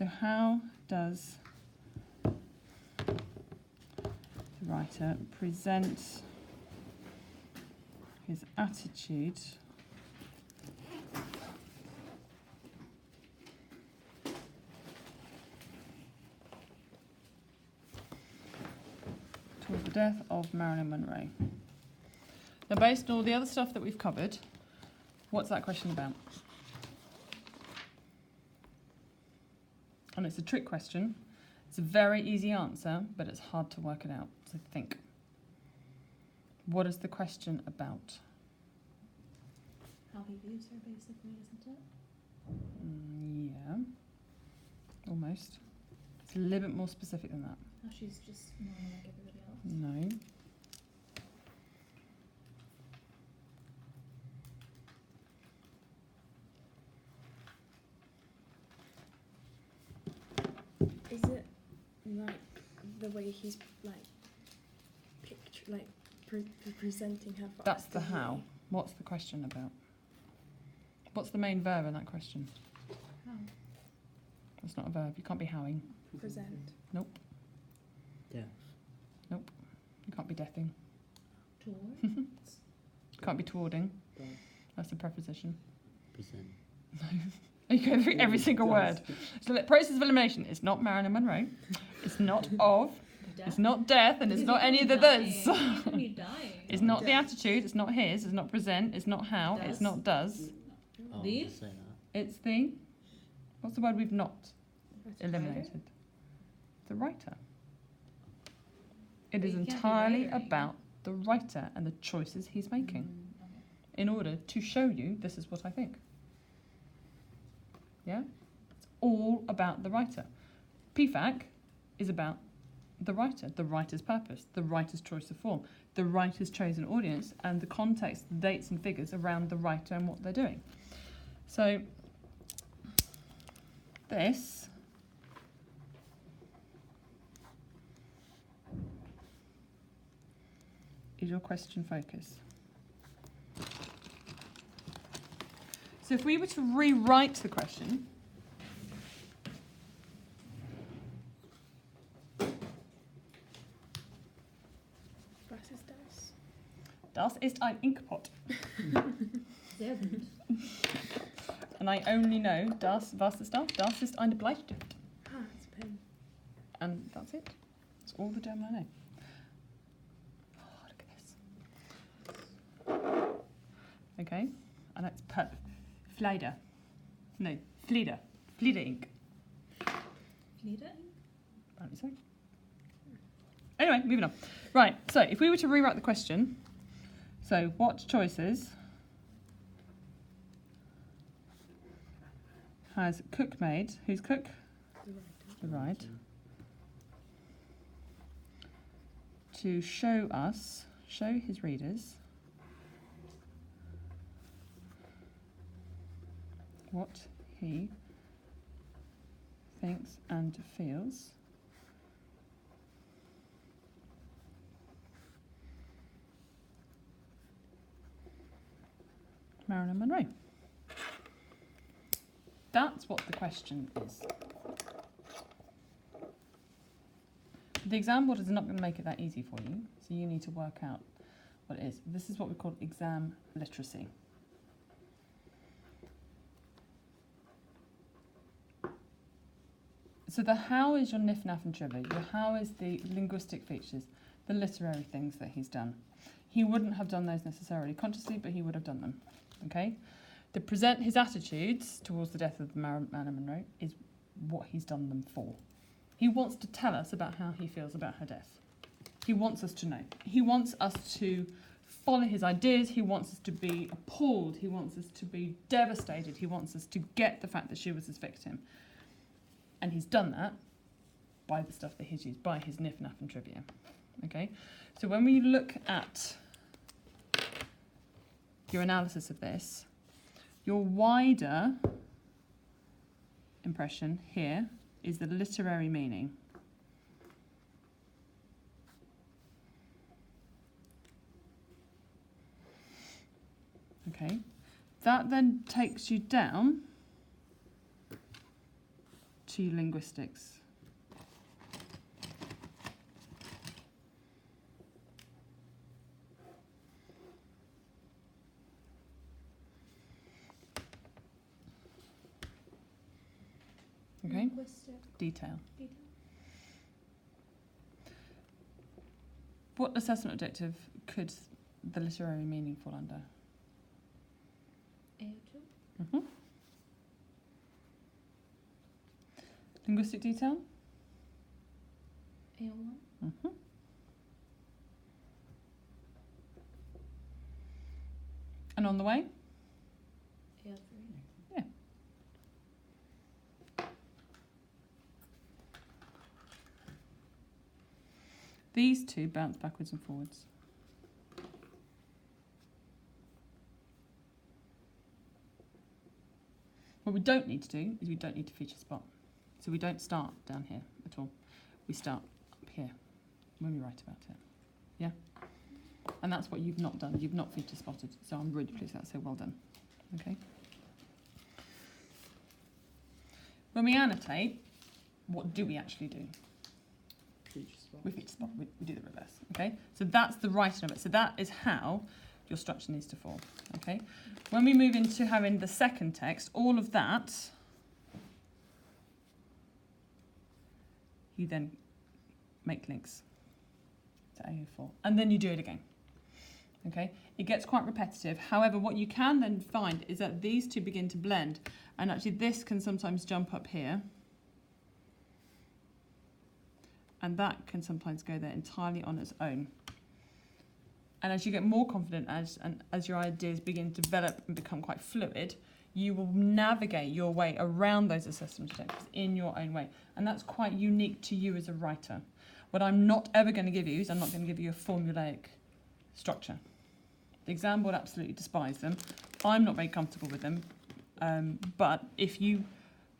So how does the writer present his attitude towards the death of Marilyn Monroe? Now, based on all the other stuff that we've covered, what's that question about? And it's a trick question. It's a very easy answer, but it's hard to work it out. So think. What is the question about? How he views her, basically, isn't it? Yeah. Almost. It's a little bit more specific than that. How she's just normal like everybody else. No. Is it like the way he's like presenting her? That's the how. What's the question about? What's the main verb in that question? How? It's not a verb. You can't be howing. Present. Nope. Yeah. Nope. You can't be deathing. Towards? Can't be towarding. But That's a preposition. present. You go through every single word. So the process of elimination is not Marilyn Monroe. It's not of. It's not death, and it's not any of the this. He could be dying. It's not the attitude. It's not his. It's not present. It's not how. It's Does. not does. Oh, Leave? just say that. It's the. What's the word we've not eliminated? The writer. It But is you can't be entirely writing. about the writer and the choices he's making in order to show you this is what I think. Yeah? It's all about the writer. PFAC is about the writer, the writer's purpose, the writer's choice of form, the writer's chosen audience, and the context, the dates and figures around the writer and what they're doing. So, this is your question focus. So if we were to rewrite the question, Was ist das? das ist ein Inkpot. Sehr gut. And I only know das, was ist das? Das ist ein Bleistift. Ah, it's a pen. And that's it. That's all the German I know. Oh, look at this. Okay, and that's Flieder. No, Flieder. Flieder ink. Flieder? Apparently so. Anyway, moving on. Right, so if we were to rewrite the question, so what choices has Cooke made? Who's Cooke? The writer. The right. To show us, show his readers what he thinks and feels Marilyn Monroe. That's what the question is. The exam board is not going to make it that easy for you, so you need to work out what it is. This is what we call exam literacy. So the how is your nif, naf and trivia. Your how is the linguistic features, the literary things that he's done. He wouldn't have done those necessarily consciously, but he would have done them. Okay? The present his attitudes towards the death of Marilyn Monroe is what he's done them for. He wants to tell us about how he feels about her death. He wants us to know. He wants us to follow his ideas. He wants us to be appalled. He wants us to be devastated. He wants us to get the fact that she was his victim. And he's done that by the stuff that he's used, by his nif, naf and trivia. Okay? So when we look at your analysis of this, your wider impression here is the literary meaning. Okay, that then takes you down to linguistics. Okay, Linguistic detail. detail. What assessment objective could the literary meaning fall under? AO2. Mm-hmm. Linguistic detail? AO1. Mm-hmm. And on the way? AO3. Yeah. These two bounce backwards and forwards. What we don't need to do is we don't need to feature spot. So we don't start down here at all. We start up here when we write about it. Yeah? And that's what you've not done. You've not feature spotted. So I'm really pleased with that. So well done. Okay? When we annotate, what do we actually do? Feature spot. We feature spot. We do the reverse. Okay? So that's the writing of it. So that is how your structure needs to fall. Okay? When we move into having the second text, all of that, you then make links to AO4. And then you do it again. Okay? It gets quite repetitive. However, what you can then find is that these two begin to blend. And actually this can sometimes jump up here. And that can sometimes go there entirely on its own. And as you get more confident, as your ideas begin to develop and become quite fluid, you will navigate your way around those assessment objectives in your own way. And that's quite unique to you as a writer. What I'm not ever going to give you is I'm not going to give you a formulaic structure. The exam board absolutely despise them. I'm not very comfortable with them. But if you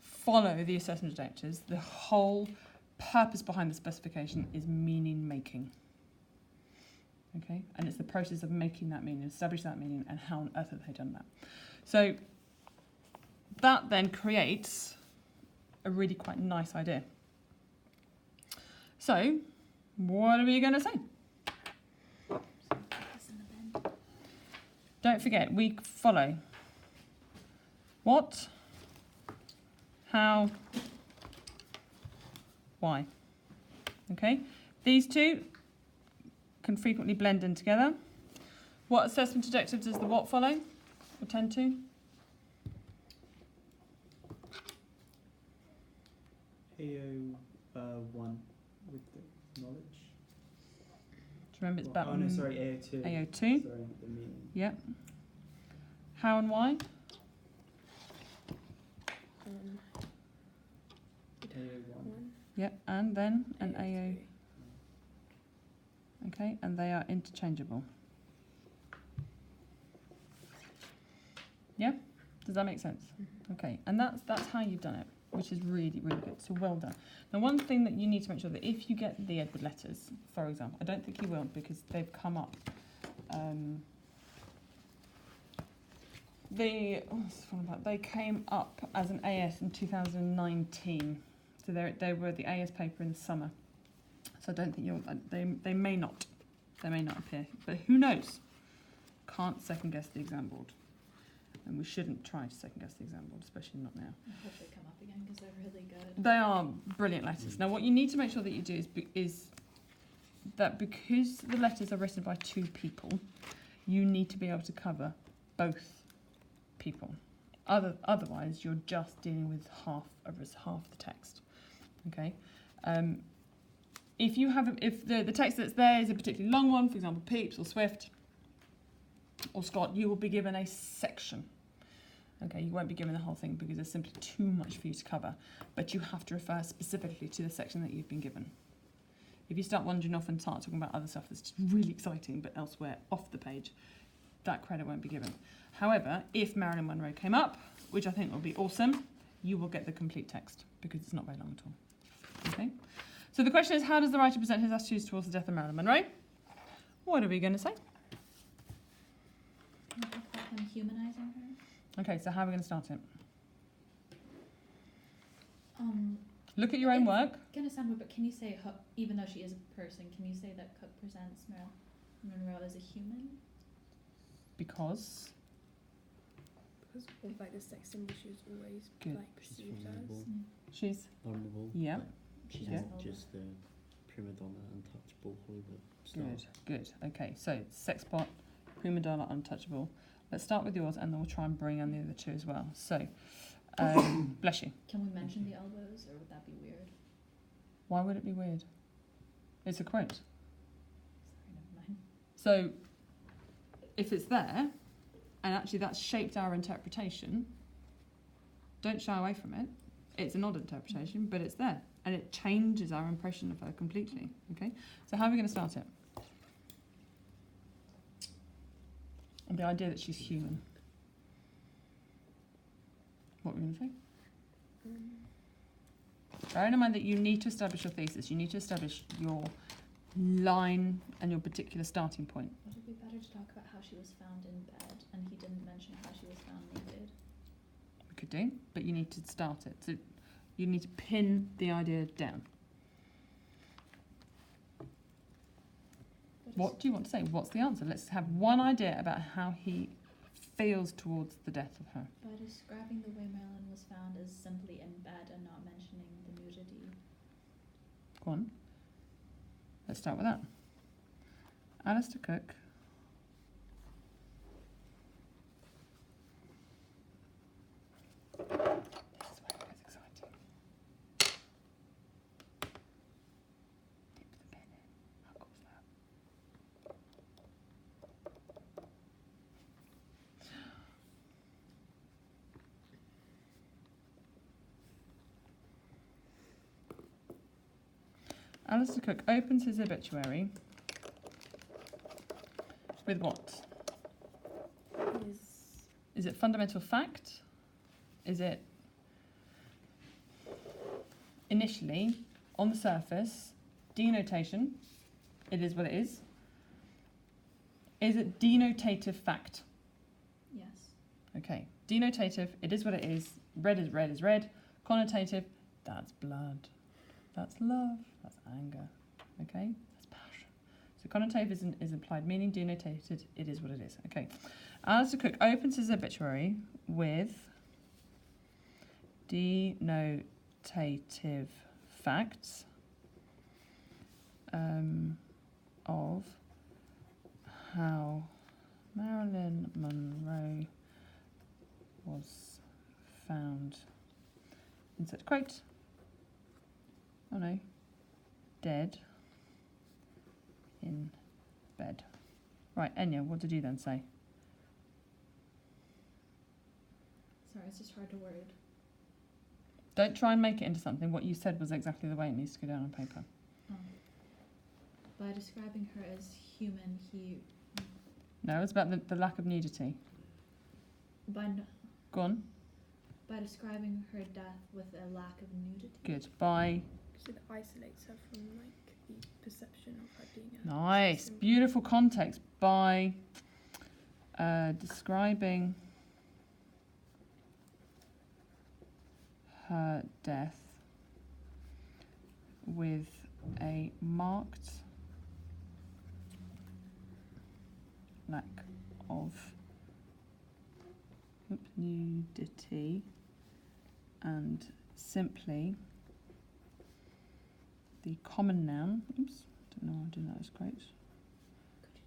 follow the assessment objectives, the whole purpose behind the specification is meaning making. Okay, and it's the process of making that meaning, establish that meaning, and how on earth have they done that? So that then creates a really quite nice idea. So, what are we going to say? Don't forget, we follow what, how, why. Okay, these two can frequently blend in together. What assessment objective does the what follow or tend to? AO1 with the knowledge. Do you remember it's about Oh no, sorry, AO2. AO2? Sorry, the meaning. Yep. How and why? AO1. Yep, and then an AO. AO3. Okay, and they are interchangeable. Yeah? Does that make sense? Okay, and that's how you've done it, which is really, really good. So well done. Now, one thing that you need to make sure that if you get the Edward letters, for example, I don't think you will because they've come up. They came up as an AS in 2019. So they were the AS paper in the summer. So I don't think they may not appear, but who knows? Can't second guess the exam board, and we shouldn't try to second guess the exam board, especially not now. I hope they come up again because they're really good. They are brilliant letters. Now, what you need to make sure that you do is that because the letters are written by two people, you need to be able to cover both people. Otherwise, you're just dealing with half the text. Okay. If the text that's there is a particularly long one, for example, Pepys or Swift or Scott, you will be given a section. Okay, you won't be given the whole thing because there's simply too much for you to cover. But you have to refer specifically to the section that you've been given. If you start wandering off and start talking about other stuff that's just really exciting but elsewhere off the page, that credit won't be given. However, if Marilyn Monroe came up, which I think will be awesome, you will get the complete text because it's not very long at all. Okay? So the question is, how does the writer present his attitudes towards the death of Marilyn Monroe? What are we going to say? I talk about him humanizing her. Okay, so how are we going to start it? Look at your own work. Gonna sound weird, but can you say, even though she is a person, can you say that Cooke presents Monroe as a human? Because Because of like the sex symbol, she was always Good. like She's perceived vulnerable. as. she's Vulnerable. Yeah. like, She's she's Yeah. not just the prima donna, untouchable Hollywood star. good. Okay, so sex bot, prima donna, untouchable. Let's start with yours, and then we'll try and bring in the other two as well. So, bless you. Can we mention the elbows, or would that be weird? Why would it be weird? It's a quote. Sorry, never mind. So, if it's there, and actually that's shaped our interpretation, don't shy away from it. It's an odd interpretation, but it's there, and it changes our impression of her completely. Okay, so how are we going to start it? And the idea that she's human. What were we going to say? Bearing in mind that you need to establish your thesis, you need to establish your line and your particular starting point. Would it be better to talk about how she was found in bed, and he didn't mention how she was found naked? We could do, but you need to start it. So you need to pin the idea down. But What do you want to say? What's the answer? Let's have one idea about how he feels towards the death of her. By describing the way Marilyn was found as simply in bed and not mentioning the nudity. Go on. Let's start with that. Alistair Cooke. This is where it gets exciting. Dip the pen in. How cool is that? Alistair Cooke opens his obituary with what? Is it fundamental fact? Is it initially, on the surface, denotation? It is what it is. Is it denotative fact? Yes. Okay. Denotative, it is what it is. Red is red is red. Connotative, that's blood. That's love. That's anger. Okay? That's passion. So connotative is implied meaning. Denotated, it is what it is. Okay. Alistair Cooke opens his obituary with denotative facts of how Marilyn Monroe was found. Insert quote. Oh no. Dead in bed. Right, Enya, what did you then say? Sorry, it's just hard to word. Don't try and make it into something. What you said was exactly the way it needs to go down on paper. By describing her as human, he No, it's about the lack of nudity. Go on. By describing her death with a lack of nudity. Good. By. So it isolates her from like the perception of her being a Nice. symbol. Beautiful context. By describing her death with a marked lack of nudity and simply the common noun, oops, don't know why I'm doing that as quotes,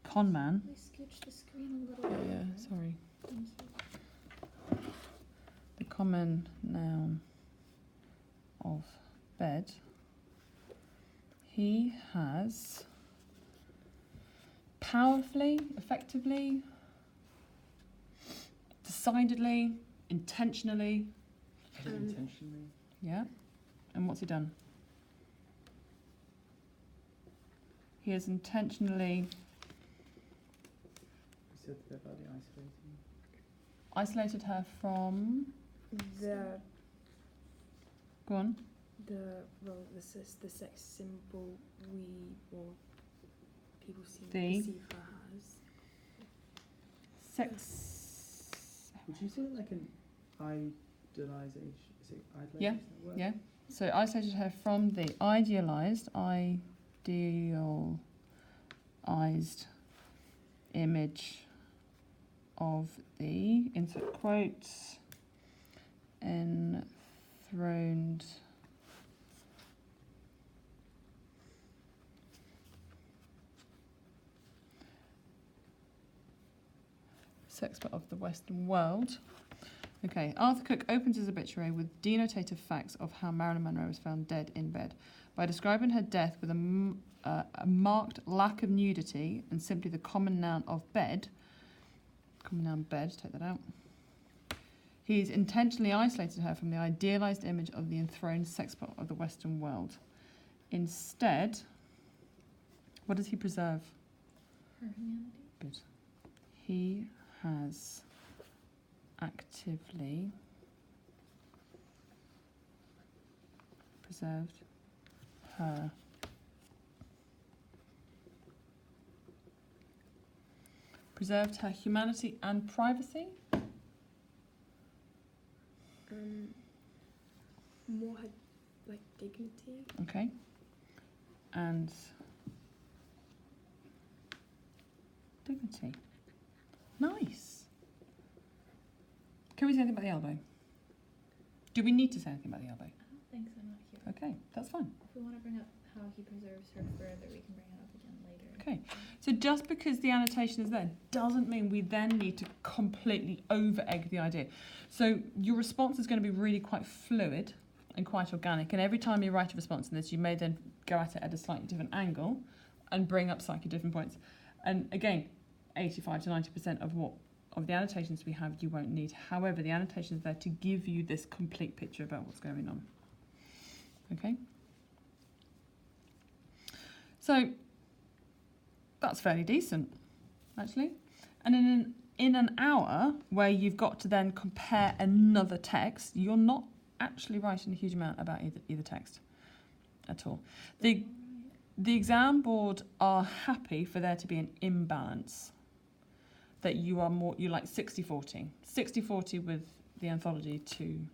con man. Please scooch the screen a little bit. Yeah, sorry. Thank you. The common noun of bed. He has powerfully, effectively, decidedly, intentionally, Intentionally. yeah. And what's he done? He has intentionally We said that about the isolating. isolated her from. The Go on. this is the sex symbol people seem to The- perceive her as. Sex. Would you say like an idolization? Is it idolization? Yeah, is that a word? yeah. So isolated her from the idealized image of the, insert quotes, enthroned sexpert of the Western world. Okay, Arthur Cooke opens his obituary with denotative facts of how Marilyn Monroe was found dead in bed. By describing her death with a marked lack of nudity and simply the common noun of bed, take that out, he's intentionally isolated her from the idealised image of the enthroned sexpert of the Western world. Instead, what does he preserve? Her humanity. Good. He has actively preserved her humanity and privacy. More her like dignity. Okay. And dignity. Nice. Can we say anything about the elbow? Do we need to say anything about the elbow? I don't think so, not here. Okay, that's fine. If we want to bring up how he preserves her further, we can bring it up again later. Okay. So just because the annotation is there doesn't mean we then need to completely over-egg the idea. So your response is going to be really quite fluid and quite organic, and every time you write a response in this, you may then go at it at a slightly different angle and bring up slightly different points. And again, 85 to 90% of the annotations we have you won't need. However, the annotation is there to give you this complete picture about what's going on. Okay? So that's fairly decent, actually. And in an hour where you've got to then compare another text, you're not actually writing a huge amount about either text at all. The exam board are happy for there to be an imbalance, that you like 60-40. 60-40 with the anthology to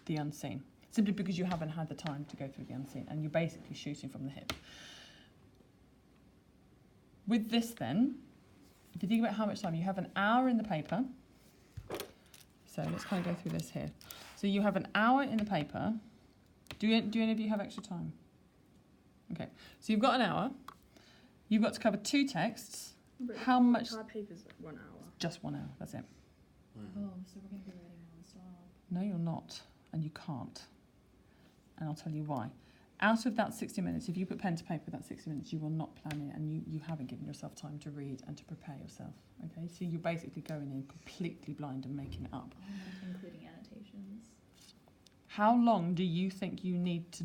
the unseen, simply because you haven't had the time to go through the unseen and you're basically shooting from the hip. With this then, if you think about how much time, you have an hour in the paper. So let's kind of go through this here. So you have an hour in the paper. Do any of you have extra time? Okay, so you've got an hour. You've got to cover 2 texts. But How much? entire paper's like 1 hour. Just 1 hour, that's it. Oh, so we're going to be writing non-stop. No, you're not, and you can't. And I'll tell you why. Out of that 60 minutes, if you put pen to paper that 60 minutes, you will not plan it, and you haven't given yourself time to read and to prepare yourself. Okay, so you're basically going in completely blind and making it up. Including annotations. How long do you think you need to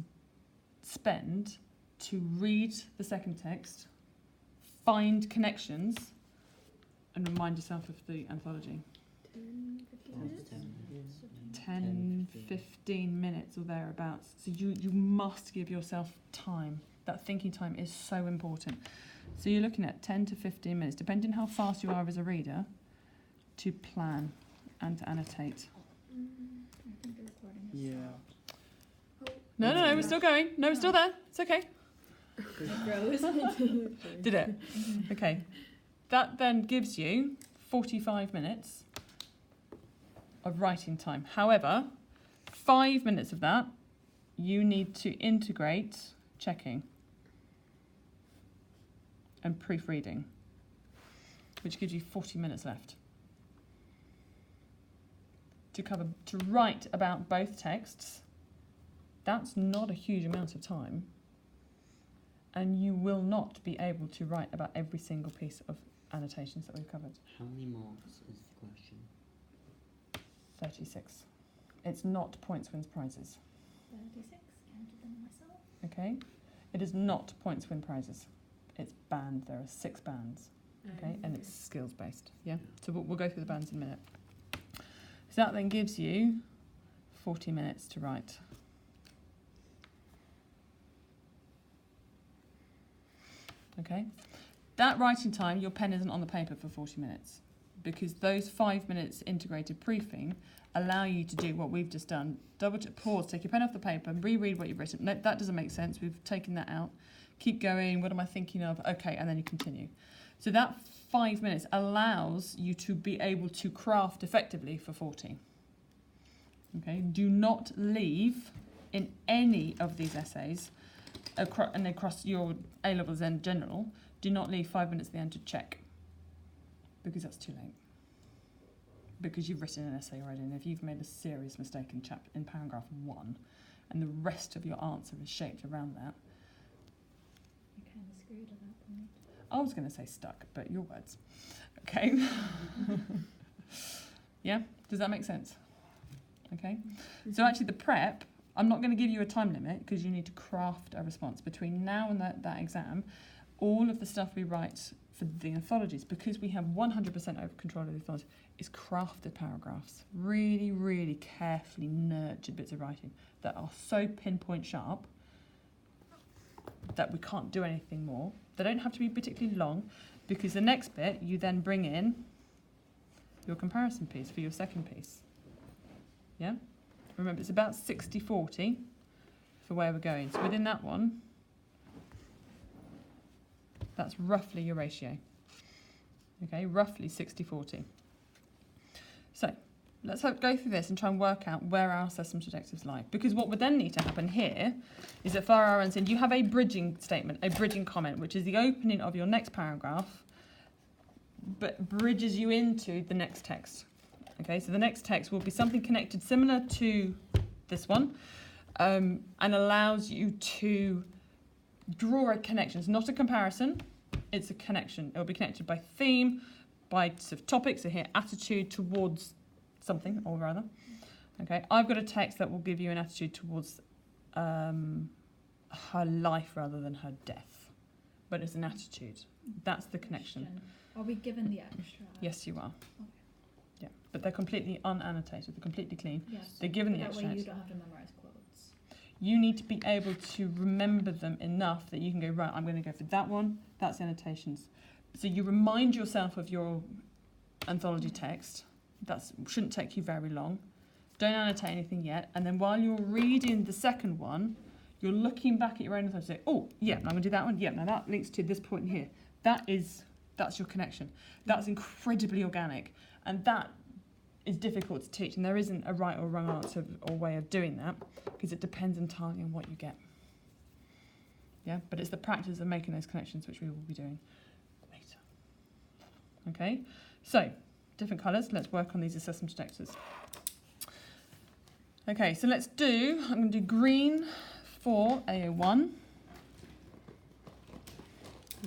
spend to read the second text, find connections, and remind yourself of the anthology? 10, 15 minutes? 10, 15 minutes or thereabouts. So you must give yourself time. That thinking time is so important. So you're looking at 10 to 15 minutes, depending how fast you are as a reader, to plan and to annotate. I think the recording has Yeah. stopped. No, we're still going. No, we're still there. It's okay. It grows. Did it? Okay. That then gives you 45 minutes of writing time. However, 5 minutes of that you need to integrate checking and proofreading, which gives you 40 minutes left to write about both texts. That's not a huge amount of time, and you will not be able to write about every single piece of annotations that we've covered. How many marks is the question? 36. It's not points, wins, prizes. 36. Counted them myself. Okay? It is not points, win, prizes. It's band. There are 6 bands. Okay? And it's skills based. Yeah? So we'll go through the bands in a minute. So that then gives you 40 minutes to write. Okay? That writing time, your pen isn't on the paper for 40 minutes. because those 5 minutes integrated proofing allow you to do what we've just done. Pause, take your pen off the paper and reread what you've written. No, that doesn't make sense. We've taken that out. Keep going. What am I thinking of? Okay, and then you continue. So that 5 minutes allows you to be able to craft effectively for 40. Okay, do not leave in any of these essays and across your A-levels in general, do not leave 5 minutes at the end to check, because that's too late. Because you've written an essay already, and if you've made a serious mistake in paragraph 1, and the rest of your answer is shaped around that, You're kind of screwed at that point. I was going to say stuck, but your words. Okay. Yeah, does that make sense? Okay. So actually the prep, I'm not going to give you a time limit because you need to craft a response. Between now and that exam, all of the stuff we write for the anthologies, because we have 100% over control of the anthology, is crafted paragraphs. Really, really carefully nurtured bits of writing that are so pinpoint sharp that we can't do anything more. They don't have to be particularly long, because the next bit you then bring in your comparison piece for your second piece. Yeah? Remember, it's about 60-40 for where we're going. So within that one, that's roughly your ratio. Okay, roughly 60-40. So let's go through this and try and work out where our assessment objectives lie. Because what would then need to happen here is that for our answer, you have a bridging statement, a bridging comment, which is the opening of your next paragraph, but bridges you into the next text. Okay, so the next text will be something connected similar to this one, and allows you to draw a connection. It's not a comparison, it's a connection. It will be connected by theme, by sort of topic, so here attitude towards something, or rather. Okay, I've got a text that will give you an attitude towards her life rather than her death, but it's an attitude. That's the connection. Are we given the extra? Yes, you are. Okay. Yeah, but they're completely unannotated, they're completely clean. Yes. They're given the That extra. way you don't have to memorize quotes. You need to be able to remember them enough that you can go, right, I'm going to go for that one, that's annotations. So you remind yourself of your anthology text. That shouldn't take you very long. Don't annotate anything yet. And then while you're reading the second one, you're looking back at your own anthology and say, oh, yeah, I'm going to do that one. Yeah, now that links to this point here. That's your connection. That's incredibly organic. And that is difficult to teach. And there isn't a right or wrong answer or way of doing that, because it depends entirely on what you get. Yeah, but it's the practice of making those connections which we will be doing later. Okay, so different colours. Let's work on these assessment objectives. Okay, so I'm going to do green for AO1. Are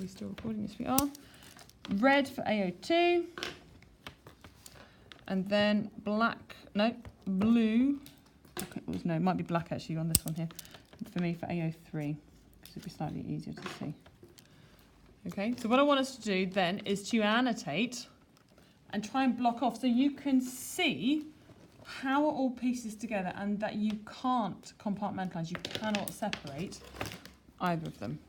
we still recording? Yes, we are. Red for AO2. And then blue. Okay, no, it might be black actually on this one here. For me, for AO3, because it'd be slightly easier to see. Okay, so what I want us to do then is to annotate and try and block off so you can see how it all pieces together, and that you can't compartmentalise, you cannot separate either of them.